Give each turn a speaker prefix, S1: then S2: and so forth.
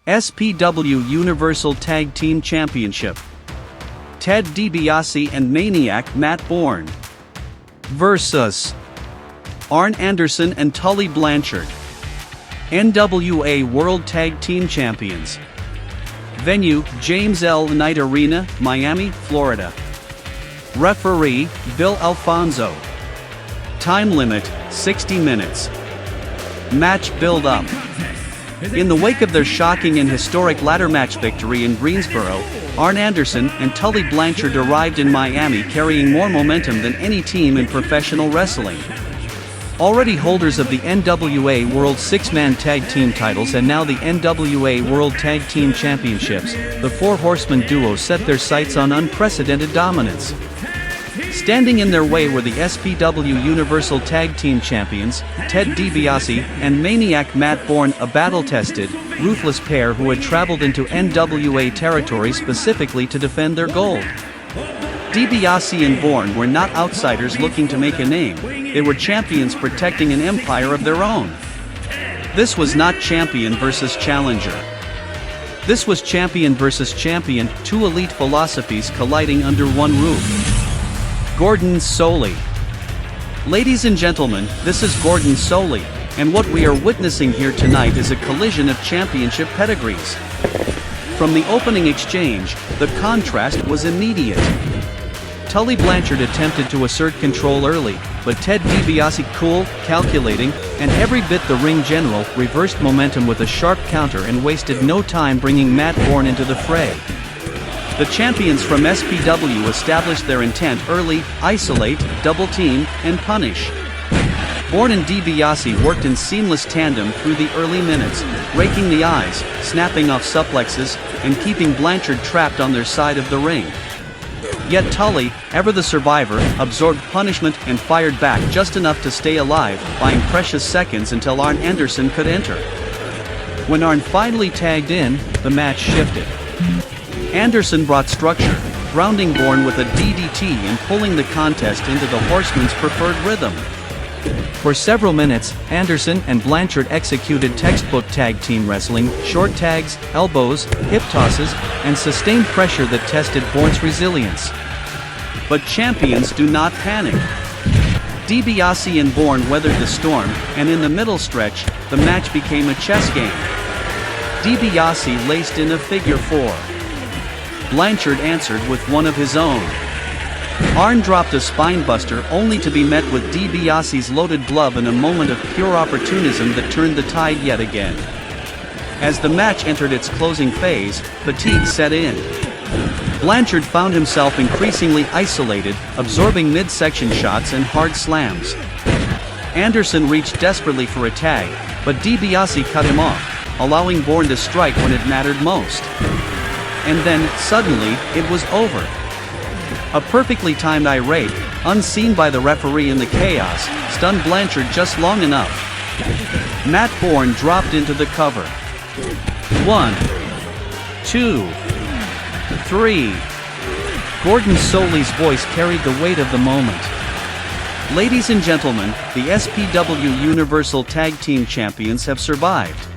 S1: SPW Universal Tag Team Championship. Ted DiBiase and Maniac Matt Borne vs. Arn Anderson and Tully Blanchard. NWA World Tag Team Champions. Venue, James L. Knight Arena, Miami, Florida. Referee, Bill Alfonso. Time limit, 60 minutes. Match build-up. In the wake of their shocking and historic ladder match victory in Greensboro, Arn Anderson and Tully Blanchard arrived in Miami carrying more momentum than any team in professional wrestling. Already holders of the NWA World Six-Man Tag Team titles and now the NWA World Tag Team Championships, the Four Horsemen duo set their sights on unprecedented dominance. Standing in their way were the SPW Universal Tag Team Champions, Ted DiBiase and Maniac Matt Borne, a battle-tested, ruthless pair who had traveled into NWA territory specifically to defend their gold. DiBiase and Borne were not outsiders looking to make a name, they were champions protecting an empire of their own. This was not champion versus challenger. This was champion versus champion, two elite philosophies colliding under one roof. Gordon Solie. Ladies and gentlemen, this is Gordon Solie, and what we are witnessing here tonight is a collision of championship pedigrees. From the opening exchange, the contrast was immediate. Tully Blanchard attempted to assert control early, but Ted DiBiase, cool, calculating, and every bit the ring general, reversed momentum with a sharp counter and wasted no time bringing Matt Borne into the fray. The champions from SPW established their intent early: isolate, double team, and punish. Borne and DiBiase worked in seamless tandem through the early minutes, raking the eyes, snapping off suplexes, and keeping Blanchard trapped on their side of the ring. Yet Tully, ever the survivor, absorbed punishment and fired back just enough to stay alive, buying precious seconds until Arn Anderson could enter. When Arn finally tagged in, the match shifted. Anderson brought structure, grounding Borne with a DDT and pulling the contest into the Horsemen's preferred rhythm. For several minutes, Anderson and Blanchard executed textbook tag team wrestling, short tags, elbows, hip tosses, and sustained pressure that tested Borne's resilience. But champions do not panic. DiBiase and Borne weathered the storm, and in the middle stretch, the match became a chess game. DiBiase laced in a figure four. Blanchard answered with one of his own. Arn dropped a spinebuster only to be met with DiBiase's loaded glove in a moment of pure opportunism that turned the tide yet again. As the match entered its closing phase, fatigue set in. Blanchard found himself increasingly isolated, absorbing midsection shots and hard slams. Anderson reached desperately for a tag, but DiBiase cut him off, allowing Borne to strike when it mattered most. And then, suddenly, it was over. A perfectly timed Rake, unseen by the referee in the chaos, stunned Blanchard just long enough. Matt Borne dropped into the cover. 1, 2, 3. Gordon Solie's voice carried the weight of the moment. Ladies and gentlemen, the SPW Universal Tag Team Champions have survived.